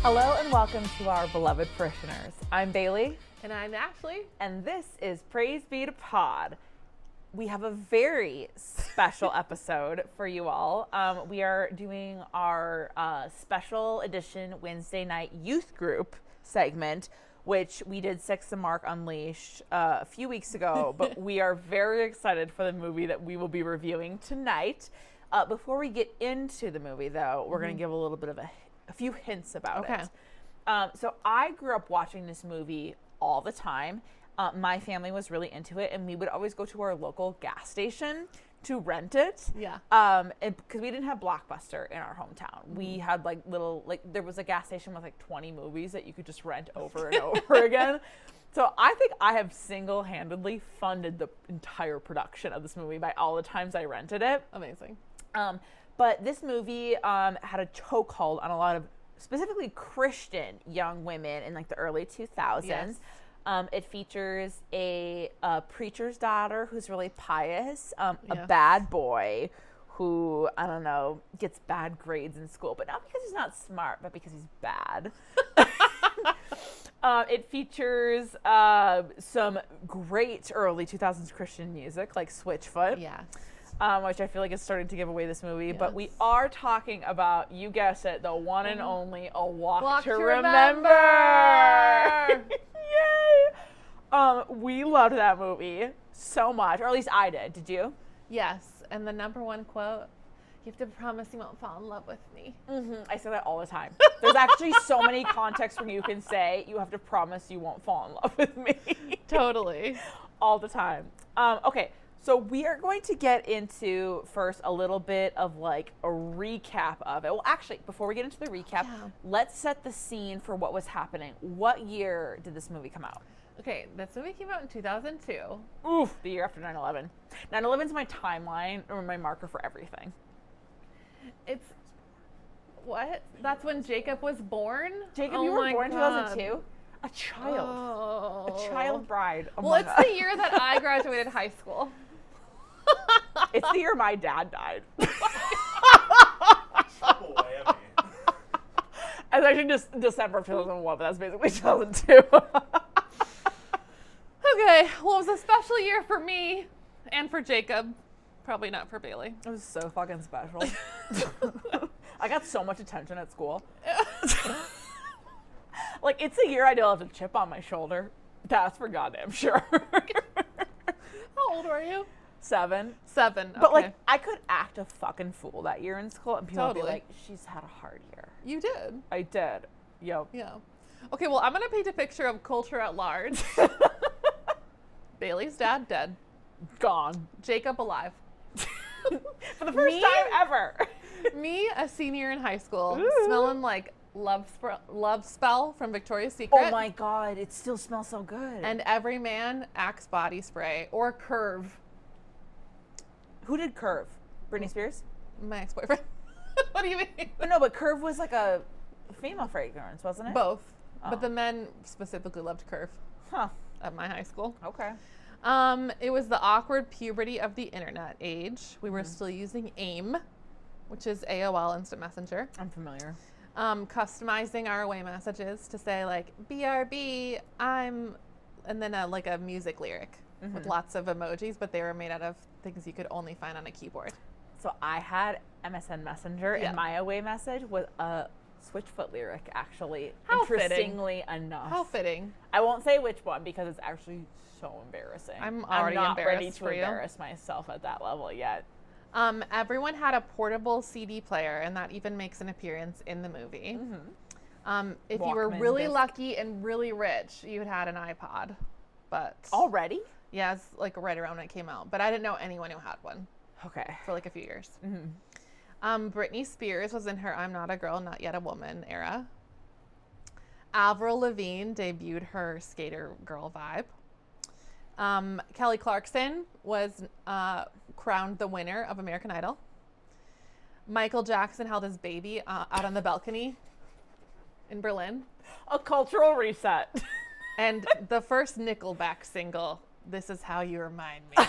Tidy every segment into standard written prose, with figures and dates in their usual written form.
Hello and welcome to our beloved parishioners. I'm Bailee. And I'm Ashley. And this is Praise Be to Pod. We have a very special episode for you all. We are doing our special edition Wednesday night youth group segment, which we did Six and Mark Unleashed a few weeks ago, but we are very excited for the movie that we will be reviewing tonight. Before we get into the movie, though, we're going to give a little bit of a few hints about it. So I grew up watching this movie all the time. My family was really into it, and we would always go to our local gas station to rent it. Yeah. Because we didn't have Blockbuster in our hometown. We had there was a gas station with like 20 movies that you could just rent over and over again. So I think I have single-handedly funded the entire production of this movie by all the times I rented it. Amazing. But this movie had a chokehold on a lot of specifically Christian young women in like the early 2000s. Yes. It features a preacher's daughter who's really pious, a bad boy who, I don't know, gets bad grades in school, but not because he's not smart, but because he's bad. It features some great early 2000s Christian music like Switchfoot. Yeah. Which I feel like is starting to give away this movie. Yes. But we are talking about, you guess it, the one and only A Walk to Remember. Yay! We loved that movie so much, or at least I did. Did you? Yes. And the number one quote, you have to promise you won't fall in love with me. Mm-hmm. I say that all the time. There's actually so many contexts where you can say, you have to promise you won't fall in love with me. Totally. All the time. Okay. So we are going to get into first a little bit of like a recap of it. Well, actually, before we get into the recap, let's set the scene for what was happening. What year did this movie come out? Okay, this movie came out in 2002. Oof, the year after 9/11. 9/11 is my timeline or my marker for everything. It's, what? That's when Jacob was born? Jacob, you were born in 2002? A child. Oh. A child bride. Well, it's the year that I graduated high school. It's the year my dad died. It's actually just December of 2001, but that's basically 2002. Okay, well, it was a special year for me and for Jacob. Probably not for Bailee. It was so fucking special. I got so much attention at school. Like, it's a year I don't have a chip on my shoulder. That's for goddamn sure. How old were you? 7. 7. Okay. But, like, I could act a fucking fool that year in school, and people would be Totally. like, she's had a hard year. You did. I did. Yep. Yeah. Okay, well, I'm going to paint a picture of culture at large. Bailee's dad dead. Gone. Jacob alive. For the first time ever. Me, a senior in high school, Ooh. smelling like Love Spell from Victoria's Secret. Oh my God, it still smells so good. And every man Axe body spray or Curve. Who did Curve? Britney Spears? My ex-boyfriend. What do you mean? But no, but Curve was like a female fragrance, wasn't it? Both. Oh. But the men specifically loved Curve Huh. at my high school. Okay. It was the awkward puberty of the internet age. We were still using AIM, which is AOL Instant Messenger. I'm familiar. Customizing our away messages to say like BRB, and then a music lyric with lots of emojis, but they were made out of things you could only find on a keyboard. So I had MSN Messenger, and my away message was a Switchfoot lyric, actually. How interestingly enough. How fitting. I won't say which one because it's actually so embarrassing. I'm already not ready embarrassed to for you. embarrass myself at that level yet. Everyone had a portable CD player, and that even makes an appearance in the movie. If you were Walkman really disc. lucky and really rich, you had an iPod. But Already? yeah, it's like right around when it came out. But I didn't know anyone who had one Okay. for like a few years. Britney Spears was in her I'm Not a Girl, Not Yet a Woman era. Avril Lavigne debuted her skater girl vibe. Kelly Clarkson was crowned the winner of American Idol. Michael Jackson held his baby out on the balcony in Berlin. A cultural reset. And the first Nickelback single, This Is How You Remind Me.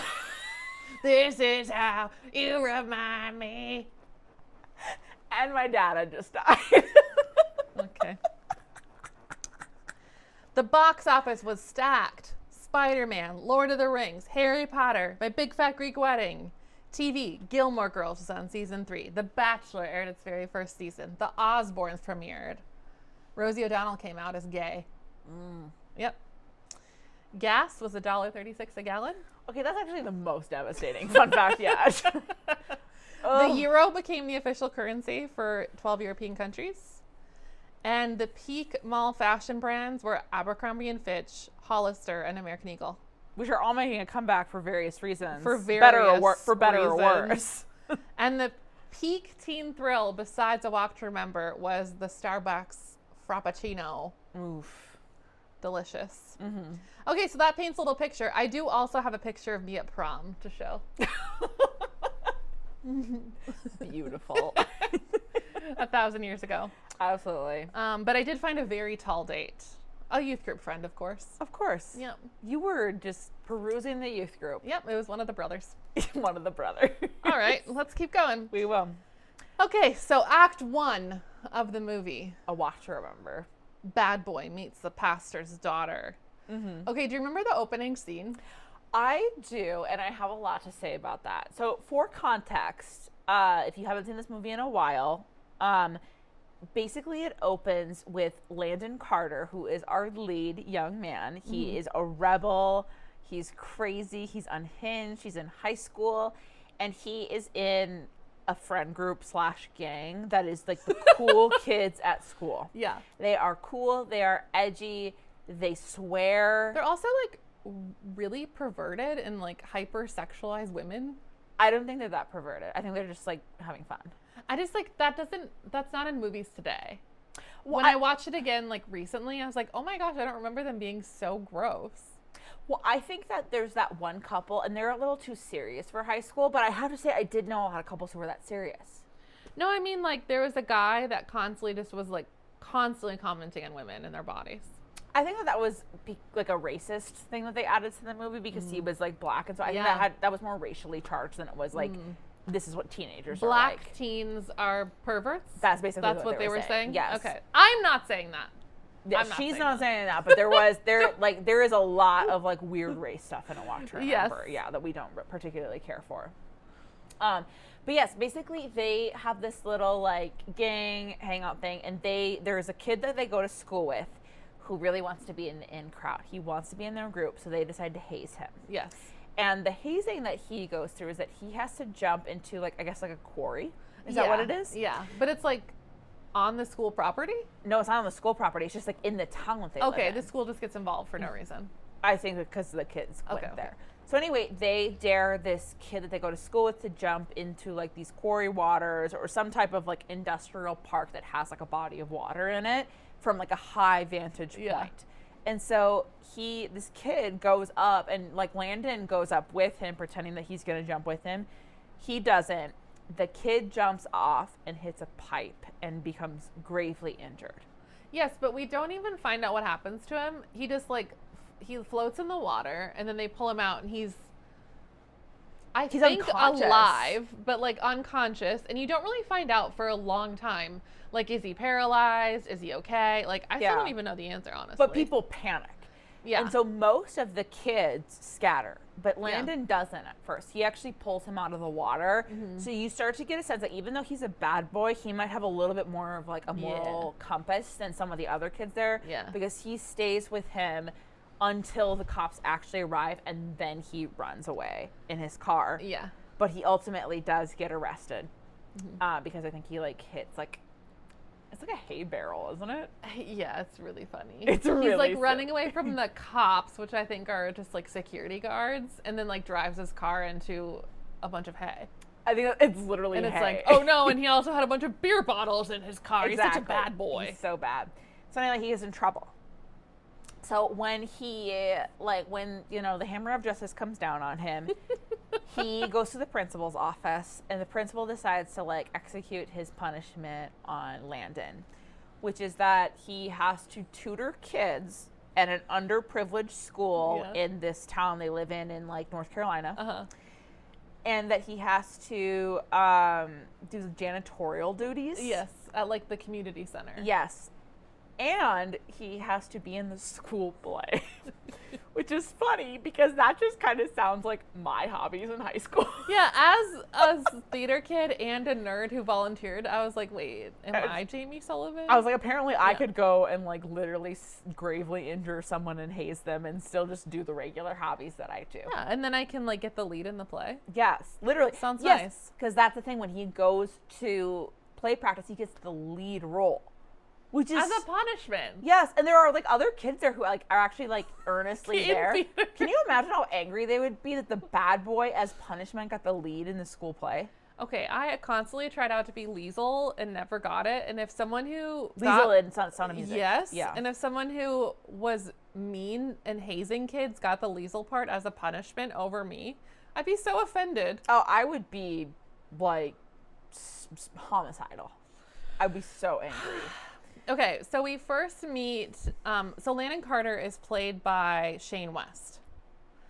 This is how you remind me. And my dad had just died. Okay. The box office was stacked. Spider-Man, Lord of the Rings, Harry Potter, My Big Fat Greek Wedding. TV, Gilmore Girls was on season 3. The Bachelor aired its very first season. The Osbournes premiered. Rosie O'Donnell came out as gay. Yep. Gas was $1.36 a gallon. Okay, that's actually the most devastating fun fact, yeah. The euro became the official currency for 12 European countries. And the peak mall fashion brands were Abercrombie & Fitch, Hollister, and American Eagle. Which are all making a comeback for various reasons. For various better or reasons. worse. And the peak teen thrill, besides a walk to remember, was the Starbucks Frappuccino. Oof. Delicious. Okay, so that paints a little picture. I do also have a picture of me at prom to show. Beautiful. 1,000 years ago. Absolutely. But I did find a very tall date. A youth group friend, of course. Of course. Yep. You were just perusing the youth group. Yep, it was one of the brothers. One of the brothers. All right, let's keep going. We will. Okay, so Act 1 of the movie. A walk to remember. Bad boy meets the pastor's daughter. Okay, do you remember the opening scene? I do, and I have a lot to say about that. So, for context, if you haven't seen this movie in a while, basically it opens with Landon Carter, who is our lead young man. He is a rebel. He's crazy. He's unhinged. He's in high school, and he is in a friend group / gang that is like the cool kids at school. Yeah. They are cool. They are edgy. They swear. They're also like really perverted and like hypersexualized women. I don't think they're that perverted. I think they're just like having fun. I just like that's not in movies today. Well, when I watched it again like recently, I was like, oh my gosh, I don't remember them being so gross. Well, I think that there's that one couple, and they're a little too serious for high school, but I have to say I did know a lot of couples who were that serious. No, I mean like there was a guy that constantly commenting on women and their bodies. I think that was like a racist thing that they added to the movie because he was like black, and so I think that was more racially charged than it was like this is what teenagers are like. Black teens are perverts. That's basically what they were saying. Yes. Okay. I'm not saying that. Yeah, she's not saying that, but there is a lot of like weird race stuff in A Walk to Remember. Yes. Yeah, that we don't particularly care for. But yes, basically they have this little like gang hangout thing, and there's a kid that they go to school with who really wants to be in the in crowd. He wants to be in their group, so they decide to haze him. Yes. And the hazing that he goes through is that he has to jump into like, I guess like a quarry. Is that what it is? Yeah. But it's like on the school property? No, it's not on the school property. It's just like in the town that they live in. The school just gets involved for no reason. I think because the kids live there. So anyway, they dare this kid that they go to school with to jump into like these quarry waters or some type of like industrial park that has like a body of water in it from like a high vantage point. Yeah. And so this kid goes up, and like Landon goes up with him pretending that he's going to jump with him. He doesn't. The kid jumps off and hits a pipe and becomes gravely injured. Yes, but we don't even find out what happens to him. He just like he floats in the water, and then they pull him out, and he's think alive, but like unconscious, and you don't really find out for a long time. Like, is he paralyzed? Is he okay? Like, I still don't even know the answer, honestly. But people panic. Yeah. And so most of the kids scatter, but Landon doesn't at first. He actually pulls him out of the water. So you start to get a sense that even though he's a bad boy, he might have a little bit more of like a moral compass than some of the other kids there. Yeah. Because he stays with him until the cops actually arrive, and then he runs away in his car. Yeah. But he ultimately does get arrested because I think he like hits like, it's like a hay barrel, isn't it? Yeah, it's really funny. It's really He's like running away from the cops, which I think are just like security guards, and then like drives his car into a bunch of hay. I think it's literally hay. And it's like, oh no, and he also had a bunch of beer bottles in his car. Exactly. He's such a bad boy. He's so bad. So anyway, he is in trouble. So when the hammer of justice comes down on him, he goes to the principal's office, and the principal decides to like execute his punishment on Landon, which is that he has to tutor kids at an underprivileged school in this town they live in like North Carolina. And that he has to do janitorial duties. Yes, at like the community center. Yes. And he has to be in the school play, which is funny because that just kind of sounds like my hobbies in high school. Yeah, as a theater kid and a nerd who volunteered, I was like, wait, am I Jamie Sullivan? I was like, apparently I could go and like literally gravely injure someone and haze them and still just do the regular hobbies that I do. Yeah, and then I can like get the lead in the play. Yes, literally. Sounds nice. Because that's the thing, when he goes to play practice, he gets the lead role. Which is as a punishment. Yes, and there are like other kids there who like are actually like earnestly there. Can you imagine how angry they would be that the bad boy as punishment got the lead in the school play? Okay, I constantly tried out to be Liesel and never got it. And if someone who Liesel in Sound of Music. Yes. Yeah. And if someone who was mean and hazing kids got the Liesel part as a punishment over me, I'd be so offended. Oh, I would be like homicidal. I'd be so angry. Okay, so we first meet, so Landon Carter is played by Shane West.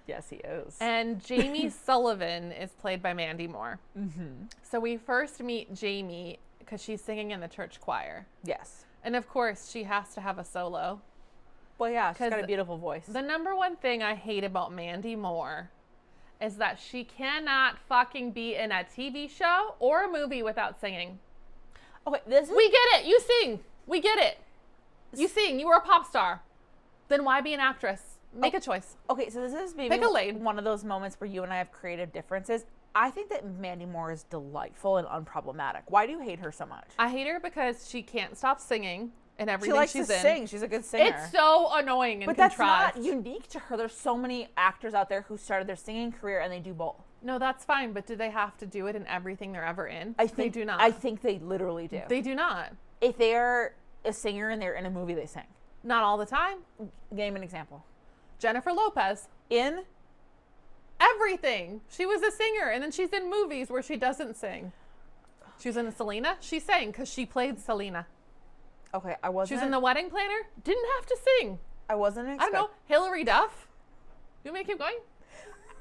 Yes, he is. And Jamie Sullivan is played by Mandy Moore. Mm-hmm. So we first meet Jamie because she's singing in the church choir. Yes. And of course, she has to have a solo. Well, yeah, she's got a beautiful voice. The number one thing I hate about Mandy Moore is that she cannot fucking be in a TV show or a movie without singing. Okay, this is... We get it. You sing. We get it. You sing. You were a pop star. Then why be an actress? Make a choice. Okay, so this is maybe Pick a lane. One of those moments where you and I have creative differences. I think that Mandy Moore is delightful and unproblematic. Why do you hate her so much? I hate her because she can't stop singing in everything she likes she's to in. sing. She's a good singer. It's so annoying and but contrived. that's not unique to her. There's so many actors out there who started their singing career and they do both. No, that's fine, but do they have to do it in everything they're ever in? I think they do not. I think they literally do. They do not. If they are a singer and they're in a movie, they sing. Not all the time. Name an example. Jennifer Lopez. In everything. She was a singer, and then she's in movies where she doesn't sing. She was in Selena. She sang because she played Selena. Okay, I wasn't. She was in The Wedding Planner. Didn't have to sing. I wasn't. I don't know. Hillary Duff. You may keep going.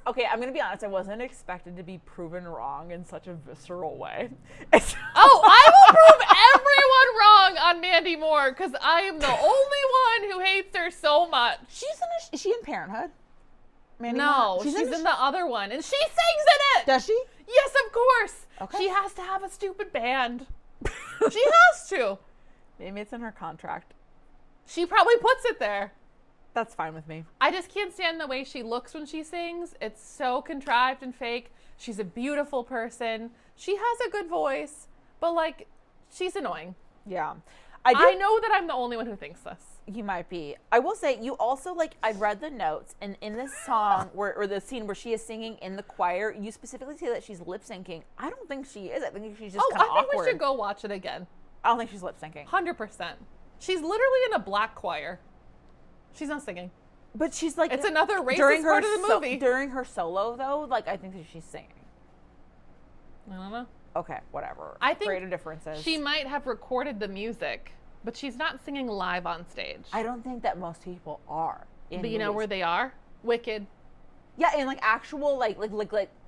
Okay, I'm gonna be honest. I wasn't expected to be proven wrong in such a visceral way. Oh, I will prove everyone wrong on Mandy Moore because I am the only one who hates her so much. Is she in Parenthood? Mandy No, Moore? she's in the other one, and she sings in it. Does she? Yes, of course. Okay. She has to have a stupid band. She has to. Maybe it's in her contract. She probably puts it there. That's fine with me. I just can't stand the way she looks when she sings. It's so contrived and fake. She's a beautiful person. She has a good voice, but like, she's annoying. Yeah. I know that I'm the only one who thinks this. You might be. I will say, you also, like, I read the notes, and in this song, or the scene where she is singing in the choir, you specifically say that she's lip syncing. I don't think she is. I think she's just kind of awkward. I think we should go watch it again. I don't think she's lip syncing. 100%. She's literally in a black choir. She's not singing. But she's like... It's another racist part of the movie. During her solo, though, like, I think that she's singing. I don't know. Okay, whatever. I think greater differences. She might have recorded the music, but she's not singing live on stage. I don't think that most people are. But you know where they are? Wicked. Yeah, in like actual like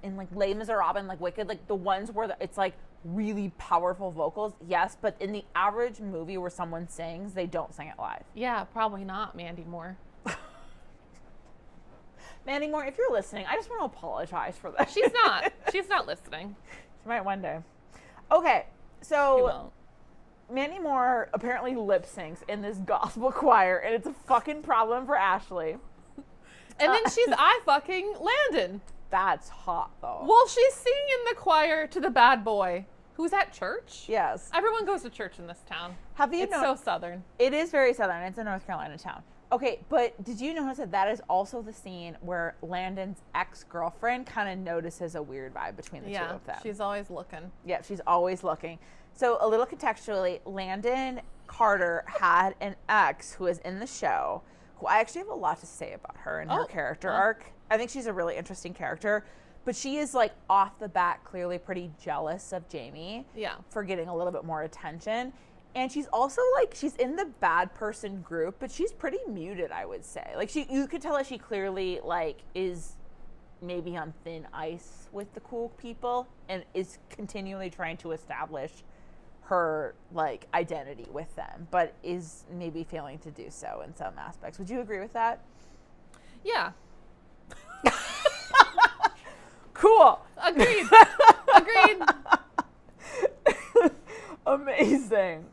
in like Les Miserables and like Wicked, like the ones where it's like really powerful vocals, yes, but in the average movie where someone sings, they don't sing it live. Yeah, probably not Mandy Moore. Mandy Moore, if you're listening, I just want to apologize for that. She's not. She's not listening. She might one day. Okay, so She won't. Mandy Moore apparently lip syncs in this gospel choir, and it's a fucking problem for Ashley. And then she's fucking Landon. That's hot, though. Well, she's singing in the choir to the bad boy, who's at church. Yes. Everyone goes to church in this town. Have you It's so southern. It is very southern. It's a North Carolina town. Okay, but did you notice that is also the scene where Landon's ex-girlfriend kind of notices a weird vibe between the two of them? She's always looking. Yeah, she's always looking. So a little contextually, Landon Carter had an ex who was in the show, who I actually have a lot to say about her and her character arc. I think she's a really interesting character, but she is like off the bat clearly pretty jealous of Jamie for getting a little bit more attention. And she's also like, she's in the bad person group, but she's pretty muted, I would say. Like you could tell that she clearly like is maybe on thin ice with the cool people and is continually trying to establish her like identity with them, but is maybe failing to do so in some aspects. Would you agree with that? Yeah. Cool. Agreed. Agreed. Amazing.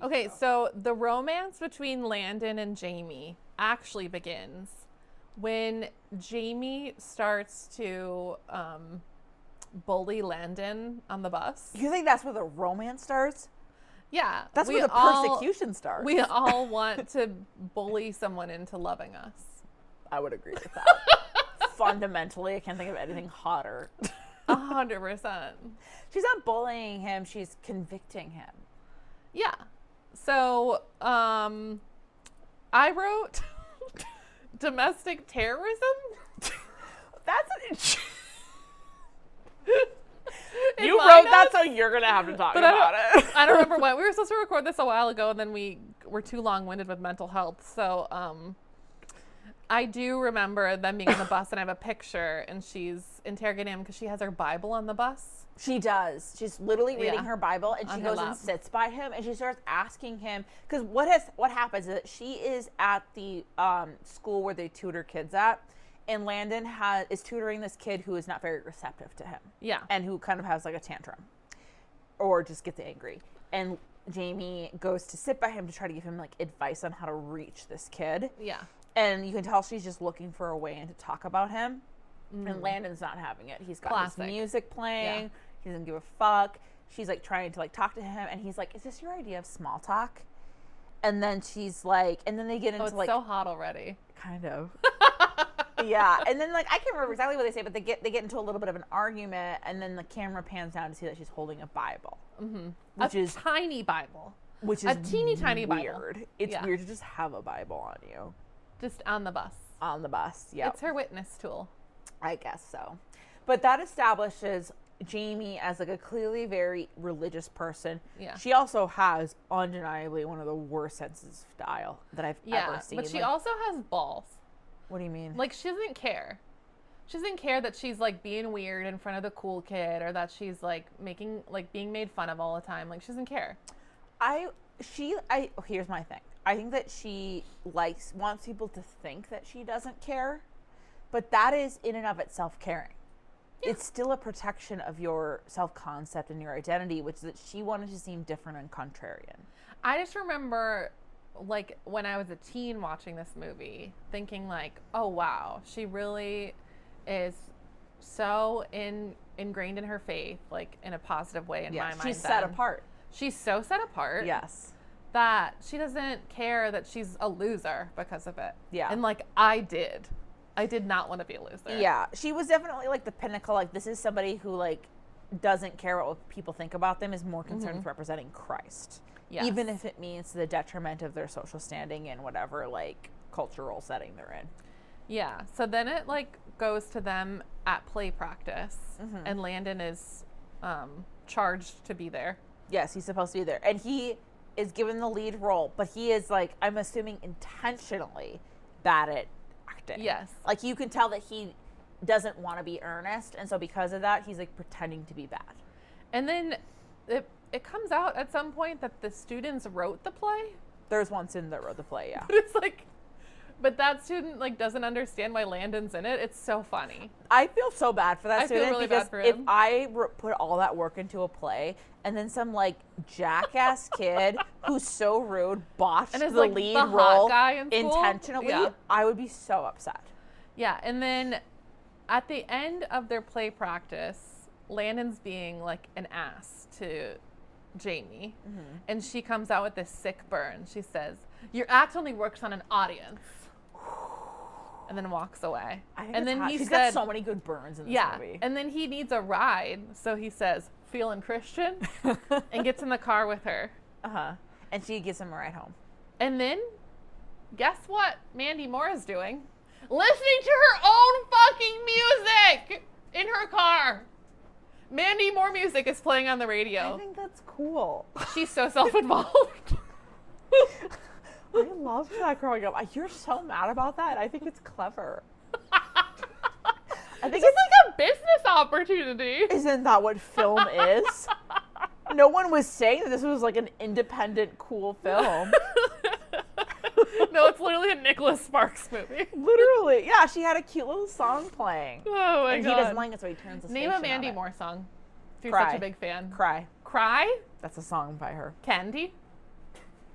Okay, so the romance between Landon and Jamie actually begins when Jamie starts to bully Landon on the bus. You think that's where the romance starts? Yeah. That's where the persecution starts. We all want to bully someone into loving us. I would agree with that. Fundamentally, I can't think of anything hotter. 100%. She's not bullying him, she's convicting him. Yeah. So, I wrote domestic terrorism. That's you wrote that, so you're gonna have to talk about it. I don't remember when. We were supposed to record this a while ago, and then we were too long-winded with mental health. So, I do remember them being on the bus, and I have a picture, and she's interrogating him because she has her Bible on the bus. She does. She's literally reading her Bible, and she On her goes lap. and sits by him, and she starts asking him, because what happens is that she is at the school where they tutor kids at, and Landon is tutoring this kid who is not very receptive to him. Yeah. And who kind of has like a tantrum, or just gets angry. And Jamie goes to sit by him to try to give him like advice on how to reach this kid. Yeah. And you can tell she's just looking for a way in to talk about him. And Landon's not having it. He's got his music playing. Yeah. He doesn't give a fuck. She's like trying to like talk to him, and he's like, "Is this your idea of small talk?" And then she's like, and then they get into it's like so hot already. Kind of. Yeah. And then like I can't remember exactly what they say, but they get into a little bit of an argument, and then the camera pans down to see that she's holding a Bible. Mm-hmm. Which is tiny Bible. Which is a teeny tiny weird. Bible. It's weird to just have a Bible on you. Just on the bus. On the bus, yeah. It's her witness tool. I guess so. But that establishes Jamie as like a clearly very religious person. Yeah. She also has undeniably one of the worst senses of style that I've ever seen. But she also has balls. What do you mean? Like, she doesn't care. She doesn't care that she's like being weird in front of the cool kid, or that she's like being made fun of all the time. Like, she doesn't care. Here's my thing. I think that she wants people to think that she doesn't care, but that is in and of itself caring. Yeah. It's still a protection of your self-concept and your identity, which is that she wanted to seem different and contrarian. I just remember, like, when I was a teen watching this movie, thinking like, oh wow, she really is so ingrained in her faith, like in a positive way in my mind. She's set apart. She's so set apart. Yes. That she doesn't care that she's a loser because of it. Yeah. And like, I did not want to be a loser. Yeah. She was definitely like the pinnacle. Like, this is somebody who like doesn't care what people think about them, is more concerned with representing Christ. Yes. Even if it means to the detriment of their social standing and whatever like cultural setting they're in. Yeah. So then it like goes to them at play practice, and Landon is charged to be there. Yes, he's supposed to be there. And he is given the lead role, but he is like, I'm assuming intentionally bad at acting. Yes. Like, you can tell that he doesn't want to be earnest, and so because of that, he's like pretending to be bad. And then it comes out at some point that the students wrote the play. There's one student that wrote the play, yeah. But it's like, but that student like doesn't understand why Landon's in it. It's so funny. I feel so bad for that student. I feel really bad for him. If I put all that work into a play, and then some like jackass kid who's so rude botched the like lead the role guy in intentionally, I would be so upset. Yeah, and then at the end of their play practice, Landon's being like an ass to Jamie, and she comes out with this sick burn. She says, "Your act only works on an audience," and then walks away. And then he's got so many good burns in this movie. And then he needs a ride, so he says, "Feeling Christian," and gets in the car with her. And she gives him a ride home. And then, guess what Mandy Moore is doing? Listening to her own fucking music in her car. Mandy Moore music is playing on the radio. I think that's cool. She's so self-involved. I loved that growing up. You're so mad about that. I think it's clever. I think it's like a business opportunity. Isn't that what film is? no one was saying that this was like an independent, cool film. No, it's literally a Nicholas Sparks movie. Literally. Yeah, she had a cute little song playing. Oh my and God. he doesn't like it, so he turns the Name station a Mandy on it. Moore song. If you're Cry. such a big fan. Cry. Cry? That's a song by her. Candy?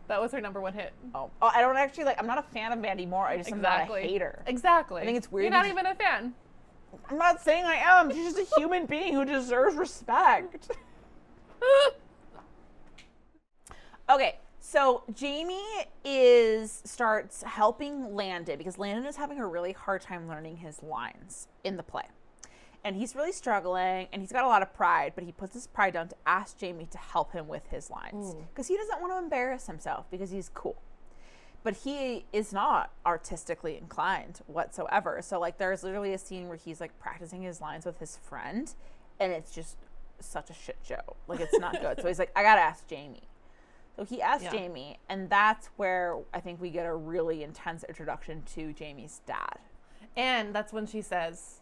That was her #1 hit. Oh, I don't actually like, I'm not a fan of Mandy Moore. I just am not a hater. Exactly. I think it's weird. You're not even a fan. I'm not saying I am. She's just a human being who deserves respect. Okay, so Jamie starts helping Landon because Landon is having a really hard time learning his lines in the play. And he's really struggling, and he's got a lot of pride, but he puts his pride down to ask Jamie to help him with his lines because he doesn't want to embarrass himself because he's cool. But he is not artistically inclined whatsoever. So like there's literally a scene where he's like practicing his lines with his friend, and it's just such a shit show. Like it's not good. So he's like, I gotta ask Jamie. So he asked Jamie, and that's where I think we get a really intense introduction to Jamie's dad. And that's when she says,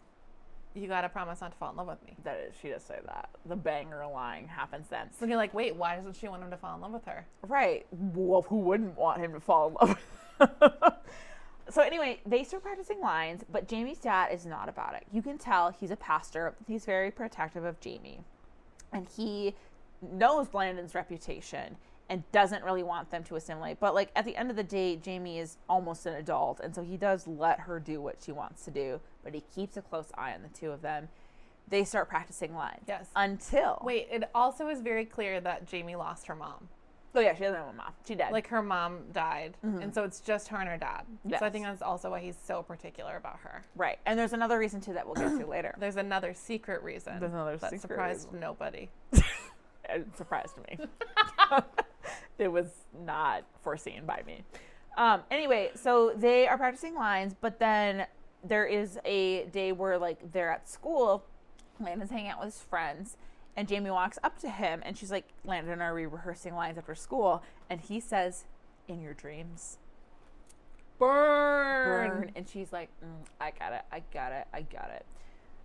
you gotta promise not to fall in love with me. That is, she does say that. The banger line happens then. So you're like, wait, why doesn't she want him to fall in love with her? Right. Well, who wouldn't want him to fall in love with him? So anyway, they start practicing lines, but Jamie's dad is not about it. You can tell he's a pastor. He's very protective of Jamie. And he knows Landon's reputation and doesn't really want them to assimilate. But like at the end of the day, Jamie is almost an adult, and so he does let her do what she wants to do, but he keeps a close eye on the two of them. They start practicing lines. Yes. Until... Wait, it also is very clear that Jamie lost her mom. Oh yeah, she doesn't have a mom. She died. Like her mom died, and so it's just her and her dad. Yes. So I think that's also why he's so particular about her. Right. And there's another reason too that we'll get to later. There's another secret reason. There's another that secret surprised reason. nobody. It surprised me. It was not foreseen by me. Anyway, so they are practicing lines, but then there is a day where like they're at school, Landon's hanging out with his friends, and Jamie walks up to him and she's like, Landon, are we rehearsing lines after school? And he says, in your dreams. Burn. And she's like, I got it.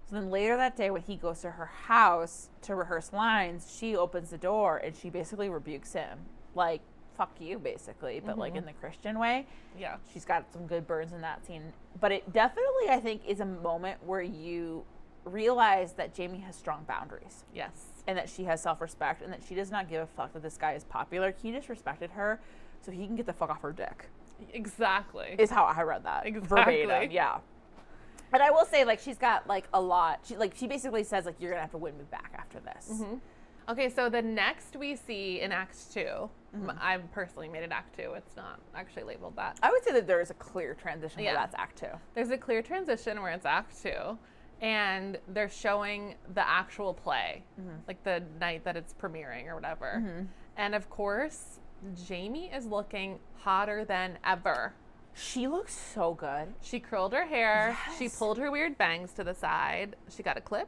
So then later that day when he goes to her house to rehearse lines, she opens the door and she basically rebukes him. Like, fuck you, basically, but like in the Christian way. Yeah. She's got some good burns in that scene. But it definitely, I think, is a moment where you realize that Jamie has strong boundaries. Yes. And that she has self-respect and that she does not give a fuck that this guy is popular. He disrespected her so he can get the fuck off her dick. Exactly. Is how I read that. Exactly. Verbatim, yeah. And I will say, like, she's got, like, a lot. She basically says, like, you're going to have to win me back after this. Okay, so the next we see in Act 2, I personally made it Act 2. It's not actually labeled that. I would say that there is a clear transition where Yeah. that's Act 2. There's a clear transition where it's Act 2, and they're showing the actual play, like the night that it's premiering or whatever. And of course, Jamie is looking hotter than ever. She looks so good. She curled her hair. Yes. She pulled her weird bangs to the side. She got a clip.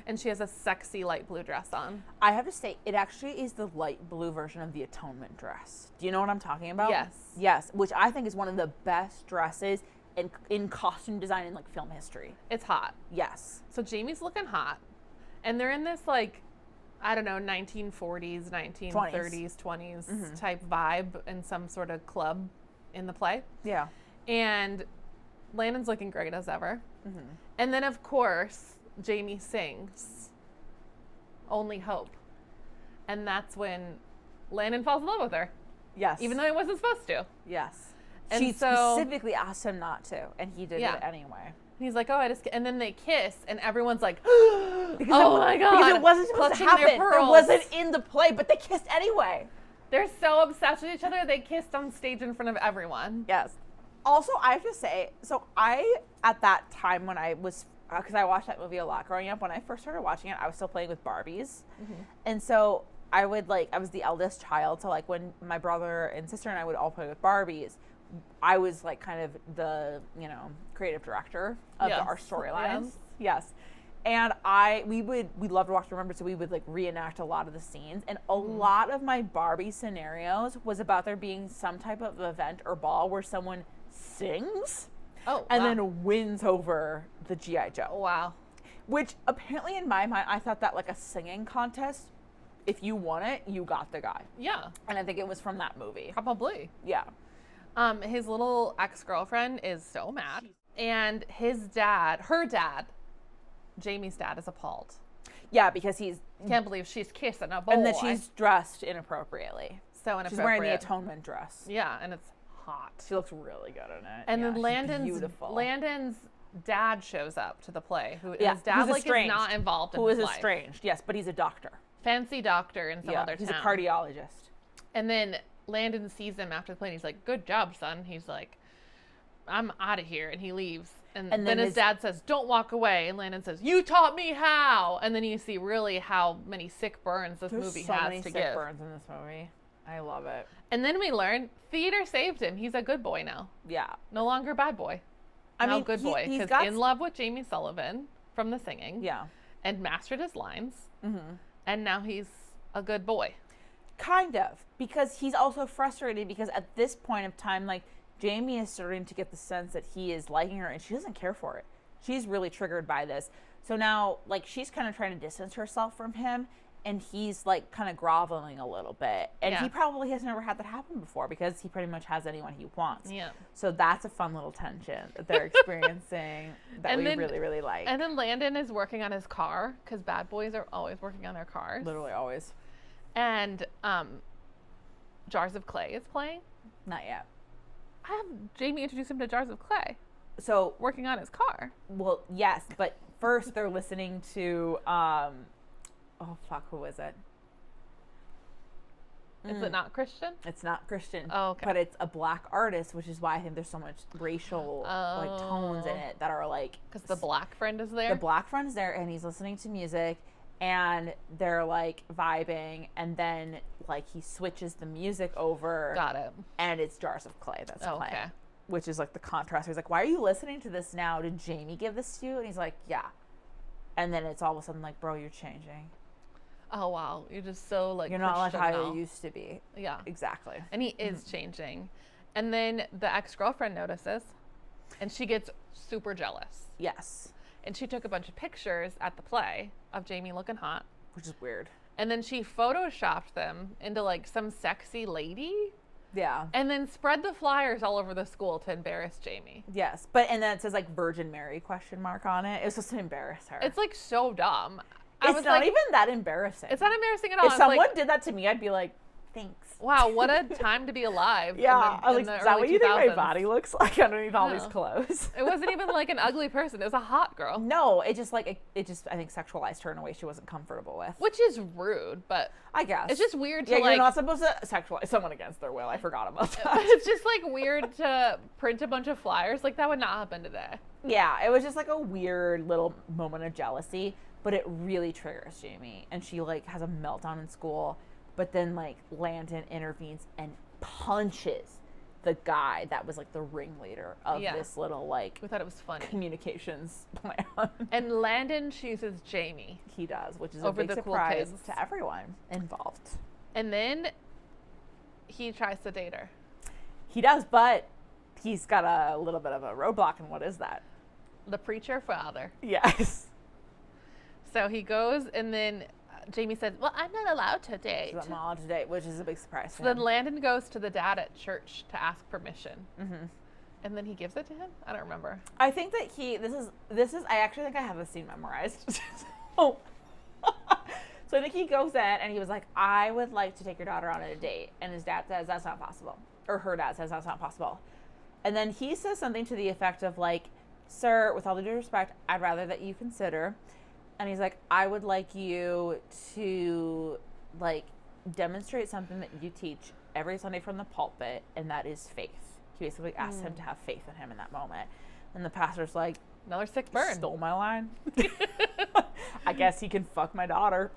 And she has a sexy light blue dress on. I have to say, it actually is the light blue version of the Atonement dress. Do you know what I'm talking about? Yes. Yes, which I think is one of the best dresses in costume design in, like, film history. It's hot. Yes. So Jamie's looking hot. And they're in this, like, I don't know, 1940s, 1930s, 20s type vibe in some sort of club in the play. Yeah. And Landon's looking great as ever. And then, of course, Jamie sings Only Hope. And that's when Landon falls in love with her. Yes. Even though he wasn't supposed to. Yes. And she so- specifically asked him not to, and he did Yeah. it anyway. He's like, oh, and then they kiss, and everyone's like, Because oh my God. Because it wasn't supposed to clutching their happen. It pearls. wasn't in the play, but they kissed anyway. They're so obsessed with each other, they kissed on stage in front of everyone. Yes. Also, I have to say, so at that time when I was, because I watched that movie a lot growing up, when I first started watching it, I was still playing with Barbies. And so I was the eldest child, so like when my brother and sister and I would all play with Barbies, I was like kind of the, creative director of Yes. our storylines. Yes. Yes. And we loved to watch Remember, so we would like reenact a lot of the scenes. And a lot of my Barbie scenarios was about there being some type of event or ball where someone sings and then wins over the G.I. Joe. Wow. Which apparently in my mind, I thought that like a singing contest if you want it, you got the guy. Yeah. And I think it was from that movie. Probably. Yeah. His little ex-girlfriend is so mad. And his dad, her dad, Jamie's dad, is appalled. Yeah, because he's... Can't believe she's kissing a boy. And that she's dressed inappropriately. So inappropriate. She's wearing the atonement dress. Yeah, and it's hot. She looks really good in it. And yeah, then Landon's dad shows up to the play. His dad is not involved in his life. Who is estranged, yes, but he's a doctor. Fancy doctor in some other town. He's a cardiologist. And then Landon sees him after the play and he's like, good job, son. He's like, I'm out of here. And he leaves. And then his dad says, don't walk away. And Landon says, you taught me how. And then you see really how many sick burns this movie has to give. There's so many sick burns in this movie. I love it. And then we learn theater saved him. He's a good boy now. Yeah. No longer bad boy. Now good boy. He's in love with Jamie Sullivan from the singing. Yeah. And mastered his lines. Mm-hmm. And now he's a good boy. Kind of. Because he's also frustrated because at this point of time, like, Jamie is starting to get the sense that he is liking her and she doesn't care for it. She's really triggered by this. So now, like, she's kind of trying to distance herself from him and he's, like, kind of groveling a little bit. And he probably has never had that happen before because he pretty much has anyone he wants. Yeah. So that's a fun little tension that they're experiencing that we really, really like. And then Landon is working on his car because bad boys are always working on their cars. Literally always. And Jars of Clay is playing. Not yet. I have Jamie introduce him to Jars of Clay. So working on his car. Well, yes, but first they're listening to who is it? Is it not Christian? It's not Christian. Oh, okay. But it's a black artist, which is why I think there's so much racial like tones in it that are like because the black friend is there. The black friend's there, and he's listening to music, and they're like vibing, and then like he switches the music over. Got it. And it's Jars of Clay that's playing. Okay. Which is like the contrast. He's like, "Why are you listening to this now? Did Jamie give this to you?" And he's like, "Yeah." And then it's all of a sudden like, "Bro, you're changing." Oh wow, you're just so like you're not like how you used to be. Yeah, exactly. And he is changing. And then the ex-girlfriend notices, and she gets super jealous. Yes. And she took a bunch of pictures at the play of Jamie looking hot, which is weird. And then she photoshopped them into like some sexy lady. Yeah. And then spread the flyers all over the school to embarrass Jamie. Yes, but and then it says like Virgin Mary ? On it. It was just to embarrass her. It's like so dumb. It's not even that embarrassing. It's not embarrassing at all. If someone did that to me, I'd be like, thanks. Wow, what a time to be alive. Yeah, I was like, is that what you think my body looks like underneath all these clothes? It wasn't even like an ugly person. It was a hot girl. No, it just like, I think sexualized her in a way she wasn't comfortable with. Which is rude, but I guess. It's just weird to you're not supposed to sexualize someone against their will. I forgot about that. It's just like weird to print a bunch of flyers. Like that would not happen today. Yeah, it was just like a weird little moment of jealousy. But it really triggers Jamie, and she like has a meltdown in school. But then like Landon intervenes and punches the guy that was like the ringleader of this little like. We thought it was funny communications plan. And Landon chooses Jamie. He does, which is a big surprise to everyone involved. And then he tries to date her. He does, but he's got a little bit of a roadblock. And what is that? The preacher father. Yes. So he goes, and then Jamie says, well, I'm not allowed to date. She's not allowed to date, which is a big surprise to him. Then Landon goes to the dad at church to ask permission. Mm-hmm. And then he gives it to him? I don't remember. I think that this is, I actually think I have a scene memorized. So I think he goes in, and he was like, I would like to take your daughter on a date. And his dad says, that's not possible. Or her dad says, that's not possible. And then he says something to the effect of like, sir, with all the due respect, I'd rather that you consider. And he's like, I would like you to like demonstrate something that you teach every Sunday from the pulpit, and that is faith. He basically asked him to have faith in him in that moment. And the pastor's like, another sick burn. Stole my line. I guess he can fuck my daughter.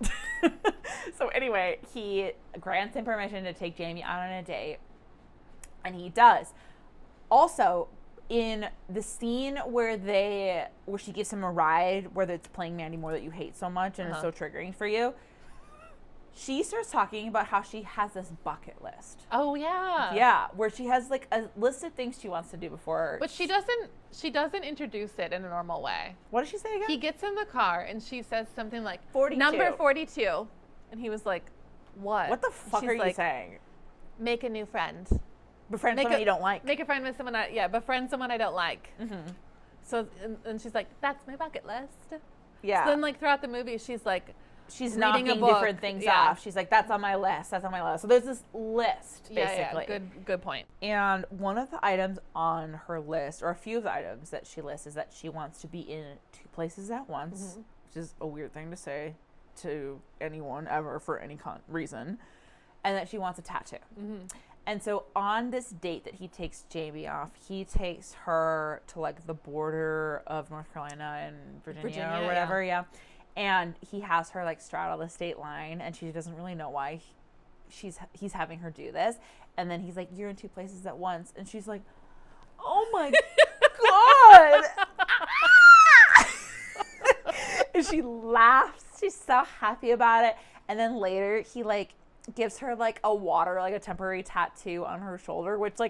So anyway, he grants him permission to take Jamie out on a date, and he does. Also, in the scene where she gives him a ride, where it's playing Mandy Moore That You Hate So Much and is so triggering for you, she starts talking about how she has this bucket list. Oh yeah. Yeah, where she has like a list of things she wants to do before. But she doesn't introduce it in a normal way. What does she say again? He gets in the car and she says something like 42. Number 42. And he was like, What the fuck She's are you like, saying? Make a new friend. Befriend Make someone a- you don't like. Make a friend with someone befriend someone I don't like. Mm-hmm. So, and she's like, that's my bucket list. Yeah. So then, like, throughout the movie, she's like, she's reading knocking a book. different things Yeah. off. She's like, that's on my list. That's on my list. So there's this list, basically. Yeah, good point. And one of the items on her list, or a few of the items that she lists, is that she wants to be in 2 places at once, which is a weird thing to say to anyone ever for any reason, and that she wants a tattoo. And so on this date that he takes Jamie off, he takes her to like the border of North Carolina and Virginia or whatever, yeah. And he has her like straddle the state line, and she doesn't really know why he's having her do this. And then he's like, you're in 2 places at once. And she's like, oh my God. And she laughs. She's so happy about it. And then later he like gives her like a temporary tattoo on her shoulder, which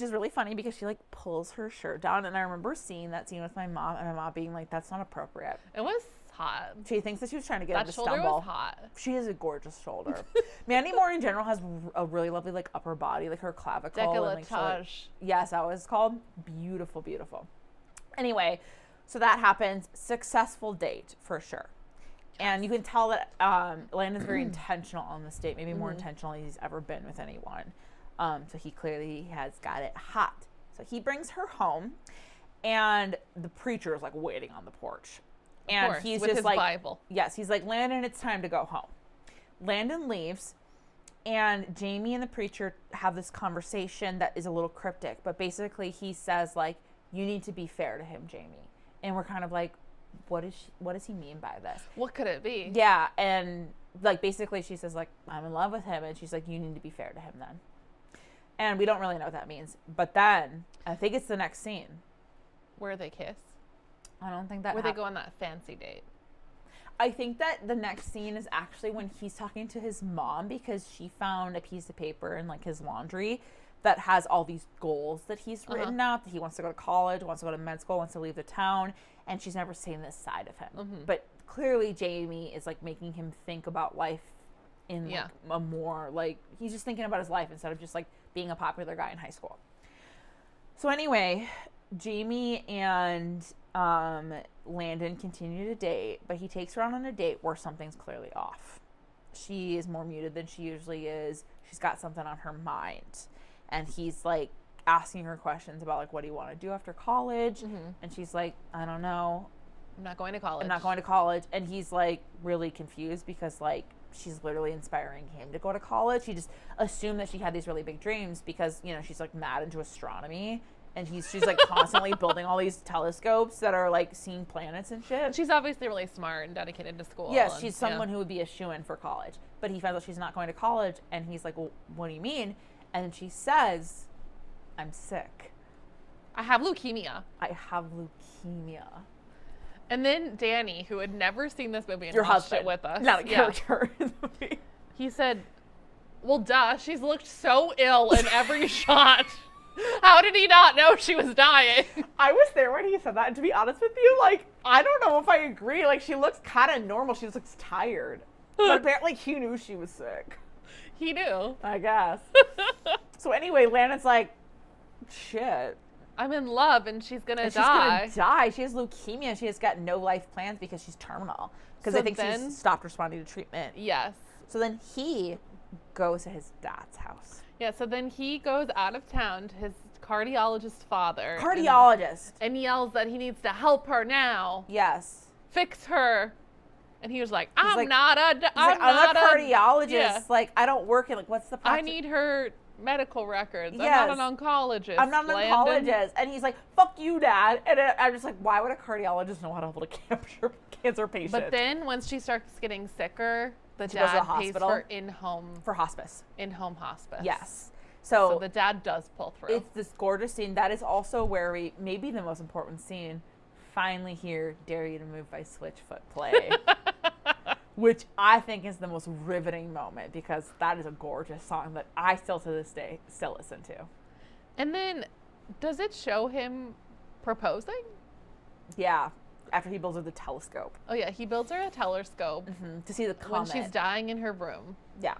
is really funny because she like pulls her shirt down. And I remember seeing that scene with my mom, and my mom being like, that's not appropriate. It was hot. She thinks that she was trying to get him to That shoulder stumble. was hot. She has a gorgeous shoulder. Mandy Moore in general has a really lovely like upper body, like her clavicle. Décolletage. Yes, that was called. Beautiful, beautiful. Anyway, so that happens. Successful date for sure. And you can tell that Landon's very intentional on this date, maybe more intentional than he's ever been with anyone. So he clearly has got it hot. So he brings her home, and the preacher is like waiting on the porch. And course, he's with just his like, Bible. Yes, he's like, Landon, it's time to go home. Landon leaves, and Jamie and the preacher have this conversation that is a little cryptic, but basically he says like, you need to be fair to him, Jamie. And we're kind of like, what does he mean by this? What could it be? Yeah, and like basically she says like, I'm in love with him, and she's like, you need to be fair to him then. And we don't really know what that means. But then I think it's the next scene where they kiss. I don't think that where they go on that fancy date. I think that the next scene is actually when he's talking to his mom, because she found a piece of paper in like his laundry that has all these goals that he's written out, that he wants to go to college, wants to go to med school, wants to leave the town, and she's never seen this side of him. But clearly Jamie is like making him think about life in like a more like, he's just thinking about his life instead of just like being a popular guy in high school. So anyway, Jamie and Landon continue to date, but he takes her on a date where something's clearly off. She is more muted than she usually is. She's got something on her mind. And he's like asking her questions about like, what do you want to do after college? And she's like, I don't know. I'm not going to college. I'm not going to college. And he's like really confused because like she's literally inspiring him to go to college. He just assumed that she had these really big dreams because, you know, she's like mad into astronomy. And she's like constantly building all these telescopes that are like seeing planets and shit. She's obviously really smart and dedicated to school. Yes, she's someone who would be a shoo-in for college. But he finds out she's not going to college, and he's like, well, what do you mean? And she says, I'm sick. I have leukemia. I have leukemia. And then Danny, who had never seen this movie and Your watched husband, it with us. not a character in the movie. He said, well, duh, she's looked so ill in every shot. How did he not know she was dying? I was there when he said that, and to be honest with you, like, I don't know if I agree. Like, she looks kind of normal. She just looks tired. But apparently he knew she was sick. He knew. I guess. So anyway, Landon's like, shit. I'm in love, and she's going to die. She's going to die. She has leukemia. She has got no life plans because she's terminal. Because I think she's stopped responding to treatment. Yes. So then he goes to his dad's house. Yeah, so then he goes out of town to his cardiologist father. Cardiologist. And yells that he needs to help her now. Yes. Fix her. And he was like, I'm I'm not a cardiologist. Yeah. Like, I don't work in, like, what's the practice? I need her medical records. Yes. I'm not an oncologist. I'm not an oncologist. And he's like, fuck you, Dad. And I'm just like, why would a cardiologist know how to hold a cancer patient? But then once she starts getting sicker, the dad pays for in-home hospice. Yes. So the dad does pull through. It's this gorgeous scene. That is also where we, maybe the most important scene, finally hear Dare You to Move by Switchfoot play. Which I think is the most riveting moment, because that is a gorgeous song that I still to this day still listen to. And then, does it show him proposing? Yeah. after he builds her the telescope. Oh yeah, he builds her a telescope To see the when comet. she's dying in her room, Yeah.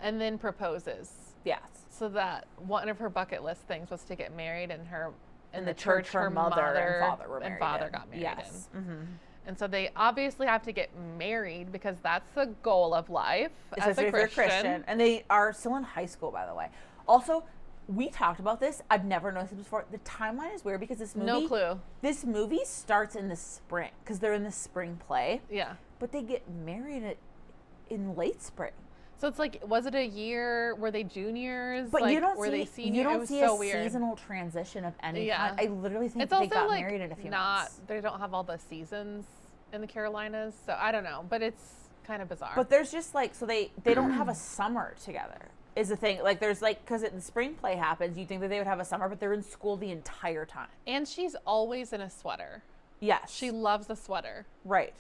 and then proposes. Yes. So that one of her bucket list things was to get married in the church her mother and father were married in. got married Yes. in. And so they obviously have to get married because that's the goal of life as a Christian. And they are still in high school, by the way. Also, we talked about this. I've never noticed it before. The timeline is weird because this movie... No clue. This movie starts in the spring because they're in the spring play. Yeah. But they get married in late spring. So it's like, was it a year? Were they juniors? But like, you don't were see, they seniors? you It don't was see so a weird. seasonal transition of any Yeah. kind. I literally think It's they also got like married in a few months. they don't have all the seasons in the Carolinas, so I don't know, but it's kind of bizarre. But there's just like, so they don't have a summer together is the thing. Like there's like, because the spring play happens, you'd think that they would have a summer, but they're in school the entire time. And she's always in a sweater. Yes. She loves the sweater. Right.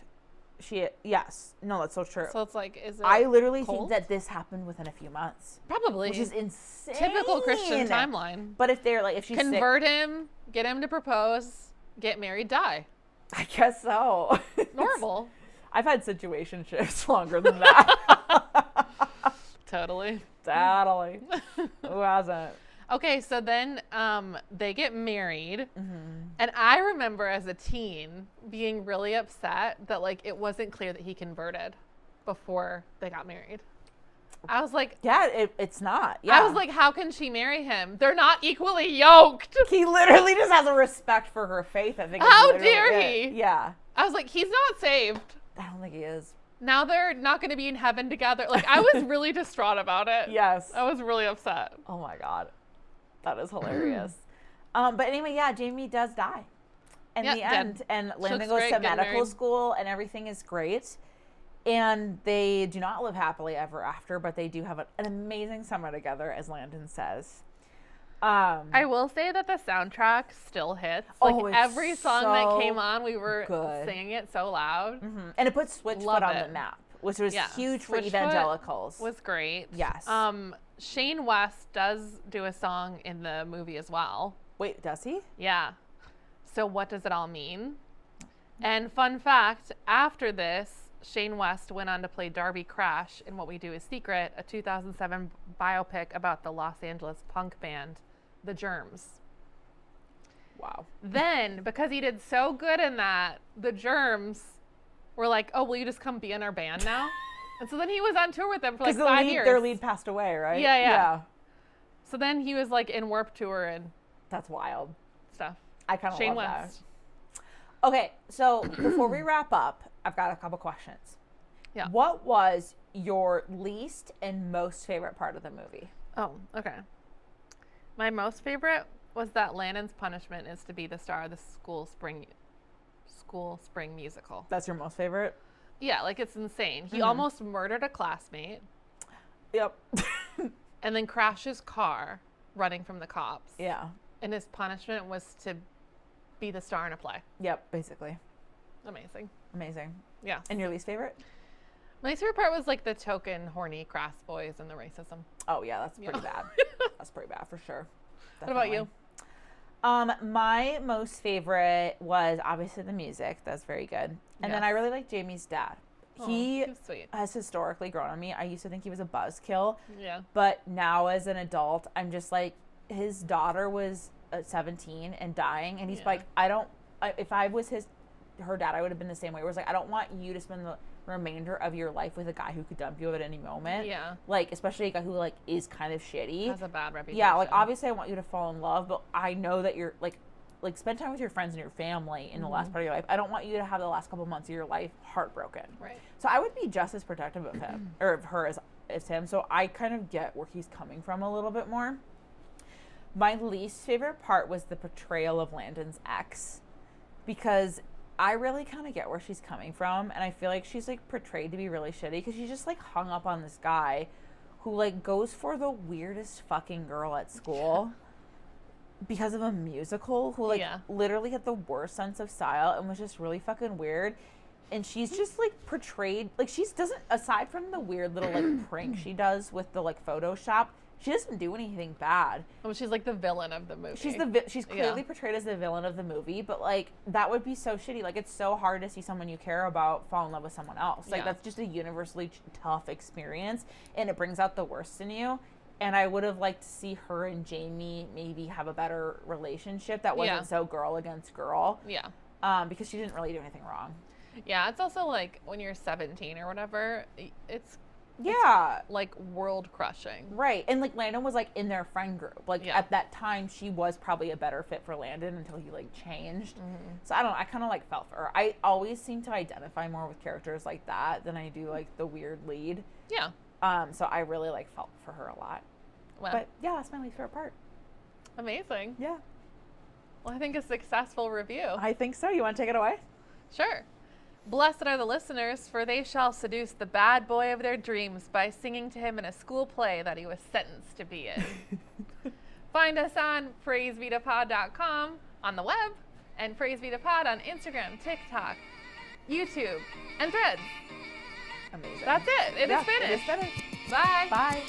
Yes. No, that's so true. So it's like, is it I literally cold? think that this happened within a few months. Probably. Which is insane. Typical Christian timeline. But if they're like, if she's Convert him, get him to propose, get married, die. sick, I guess so. Normal. I've had situationships longer than that. Totally. Who hasn't? Okay, so then they get married, and I remember as a teen being really upset that like it wasn't clear that he converted before they got married. I was like, Yeah, it's not. Yeah. I was like, how can she marry him? They're not equally yoked. he literally just has a respect for her faith. I think. is How literally dare it. he? Yeah. I was like, he's not saved. I don't think he is. Now they're not going to be in heaven together. Like, I was really distraught about it. Yes. I was really upset. Oh my God. That is hilarious. But anyway, yeah, Jamie does die in Yep, the dead. end. And Landon looks goes great to getting medical married. school and everything is great. And they do not live happily ever after, but they do have an amazing summer together, as Landon says. I will say that the soundtrack still hits. Like Oh, it's every song so that came on, we were good. singing it so loud. And it puts Switchfoot Love on it. the map, which was Yeah, huge for Switchfoot evangelicals. Was great. Yes. Shane West does do a song in the movie as well. Wait, does he? Yeah. So what does it all mean? And fun fact, after this, Shane West went on to play Darby Crash in What We Do Is Secret, a 2007 biopic about the Los Angeles punk band, The Germs. Wow. Then, because he did so good in that, the Germs were like, oh, will you just come be in our band now? And so then he was on tour with them for like 5 years. Their lead passed away, right? Yeah. So then he was like in Warped Tour and That's wild. stuff. I kind of Shane love West. that. Okay, so before we wrap up, I've got a couple questions. Yeah. What was your least and most favorite part of the movie? Oh, okay. My most favorite was that Landon's punishment is to be the star of the school spring musical. That's your most favorite? Yeah, like it's insane. He almost murdered a classmate Yep. and then crashed his car running from the cops. Yeah. And his punishment was to be the star in a play. Yep, basically. Amazing. Amazing. Yeah. And your least favorite? My least favorite part was like the token horny crass boys and the racism. Oh, yeah, that's pretty bad. That's pretty bad for sure. What about you? My most favorite was obviously the music. That's very good. And then Yes. I really like Jamie's dad. Aw, He was sweet. has historically grown on me. I used to think he was a buzzkill, Yeah. but now as an adult, I'm just like, his daughter was 17 and dying, and he's Yeah. like, if I was her dad, I would have been the same way. Where it's like, I don't want you to spend the remainder of your life with a guy who could dump you at any moment. Yeah. Like, especially a guy who like is kind of shitty. Has a bad reputation. Yeah, like obviously I want you to fall in love, but I know that you're like spend time with your friends and your family in the last part of your life. I don't want you to have the last couple months of your life heartbroken. Right. So I would be just as protective of him or of her as him. So I kind of get where he's coming from a little bit more. My least favorite part was the portrayal of Landon's ex, because I really kind of get where she's coming from, and I feel like she's like portrayed to be really shitty because she's just like hung up on this guy who like goes for the weirdest fucking girl at school because of a musical, who like literally had the worst sense of style and was just really fucking weird. And she's just like portrayed like doesn't, aside from the weird little like prank she does with the like Photoshop, she doesn't do anything bad. Oh, she's like the villain of the movie. She's clearly portrayed as the villain of the movie, but like that would be so shitty. Like it's so hard to see someone you care about fall in love with someone else. Like that's just a universally tough experience, and it brings out the worst in you. And I would have liked to see her and Jamie maybe have a better relationship that wasn't so girl against girl. Yeah. Because she didn't really do anything wrong. Yeah, it's also like when you're 17 or whatever, it's like world crushing. Right. And like Landon was like in their friend group. Like at that time she was probably a better fit for Landon until he like changed. So I don't know, I kind of like felt for her. I always seem to identify more with characters like that than I do like the weird lead. Yeah. So I really like felt for her a lot. Well, but yeah, that's my least favorite part. Amazing. Yeah. Well, I think a successful review. I think so. You want to take it away? Sure. Blessed are the listeners, for they shall seduce the bad boy of their dreams by singing to him in a school play that he was sentenced to be in. Find us on praisevitapod.com on the web, and Praise Vita Pod on Instagram, TikTok, YouTube, and Threads. Amazing. That's it. It is finished. It is finished. Bye. Bye.